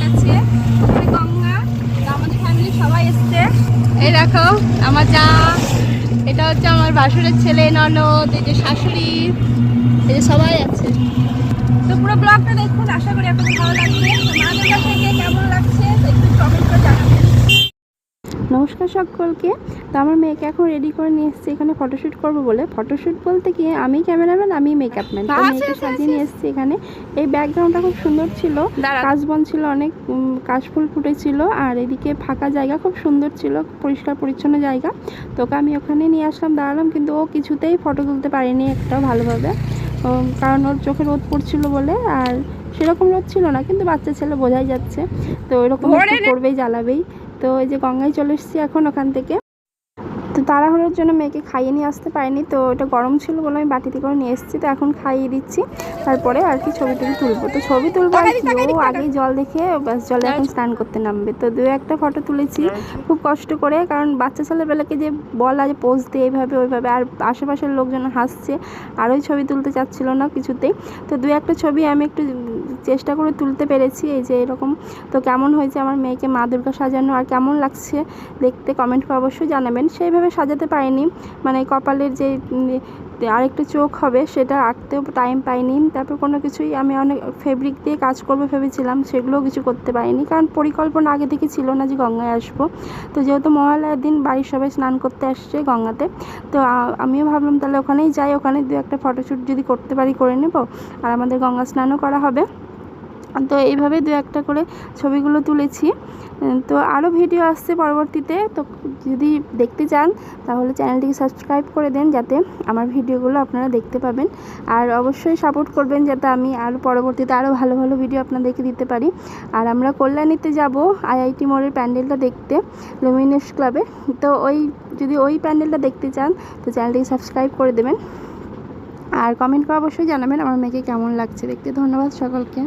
গেছে গঙ্গা, আমাদের ফ্যামিলি সবাই এসছে। এই দেখো আমার যা, এটা হচ্ছে আমার ভাসুরের ছেলে, ননদ, এই যে শাশুড়ি, এই যে সবাই আছে। তো পুরো ব্লগটা দেখুন, আশা করি আপনাদের ভালো লাগবে। মাদুরা থেকে কেমন লাগছে একটু কমেন্ট করে জানাবেন। নমস্কার সকলকে। তো আমার মেয়েকে এখন রেডি করে নিয়ে এসেছি এখানে ফটোশ্যুট করবো বলে। ফটোশ্যুট বলতে কি, আমি ক্যামেরাম্যান, আমি মেকআপম্যান। তো মেয়েকে সাজিয়ে নিয়ে এসেছি এখানে। এই ব্যাকগ্রাউন্ডটা খুব সুন্দর ছিল, কাশবন ছিল, অনেক কাশফুল ফুটেছিল, আর এদিকে ফাঁকা জায়গা খুব সুন্দর ছিল, পরিষ্কার পরিচ্ছন্ন জায়গা। তো ওকে আমি ওখানে নিয়ে আসলাম, দাঁড়ালাম, কিন্তু ও কিছুতেই ফটো তুলতে পারেনি একটাও ভালোভাবে, কারণ ওর চোখে রোদ পড়ছিল বলে। আর সেরকম রোদ ছিল না, কিন্তু বাচ্চা ছেলে বোঝাই যাচ্ছে, তো ওইরকম করবেই, জ্বালাবেই। তো এই যে গঙ্গায় চলে এসেছি এখন ওখান থেকে। তো তাড়াহুড়োর জন্য মেয়েকে খাইয়ে নিয়ে আসতে পারিনি, তো এটা গরম ছিল বলে আমি বাটিতে করে নিয়ে এসেছি। তো এখন খাইয়ে দিচ্ছি, তারপরে আর কি ছবি তুলবো। তো ছবি তুলবো আর কি, ও আগেই জল দেখে ব্যাস জলে এখন স্নান করতে নামবে। তো দু একটা ফটো তুলেছি খুব কষ্ট করে, কারণ বাচ্চা ছেলেবেলাকে যে বলা যে পোজ দিয়ে এইভাবে ওইভাবে, আর আশেপাশের লোকজন হাসছে আর ওই ছবি তুলতে চাচ্ছিল না কিছুতেই। তো দু একটা ছবি আমি একটু চেষ্টা করে তুলতে পেরেছি, এই যে এরকম। তো কেমন হয়েছে আমার মেয়েকে মা দুর্গা সাজানো, আর কেমন লাগছে দেখতে কমেন্ট করে অবশ্যই জানাবেন। সেইভাবে সাজাতে পারিনি, মানে কপালের যে আরেকটা চোখ হবে সেটা আঁকতেও টাইম পাইনি। তারপর কোনো কিছুই আমি অনেক ফেব্রিক দিয়ে কাজ করবো ভেবেছিলাম, সেগুলোও কিছু করতে পারিনি, কারণ পরিকল্পনা আগে থেকে ছিল না যে গঙ্গায় আসবো। তো যেহেতু মহালয়ার দিন বাড়ির সবাই স্নান করতে আসছে গঙ্গাতে, তো আমিও ভাবলাম তাহলে ওখানেই যাই, ওখানে দু একটা ফটোশ্যুট যদি করতে পারি করে নেব, আর আমাদের গঙ্গা স্নানও করা হবে। তো এইভাবে দু একটা করে ছবিগুলো তুলেছি। তো আরও ভিডিও আসছে পরবর্তীতে, তো যদি দেখতে চান তাহলে চ্যানেলটিকে সাবস্ক্রাইব করে দেন, যাতে আমার ভিডিওগুলো আপনারা দেখতে পাবেন। আর অবশ্যই সাপোর্ট করবেন, যাতে আমি আরও পরবর্তীতে আরও ভালো ভালো ভিডিও আপনাদেরকে দিতে পারি। আর আমরা কল্যাণীতে যাব আইআইটি মোড়ের প্যান্ডেলটা দেখতে, লুমিনাস ক্লাবে। তো যদি ওই প্যান্ডেলটা দেখতে চান তো চ্যানেলটিকে সাবস্ক্রাইব করে দেবেন, আর কমেন্ট করে অবশ্যই জানাবেন আমার মেয়েকে কেমন লাগছে দেখতে। ধন্যবাদ সকলকে।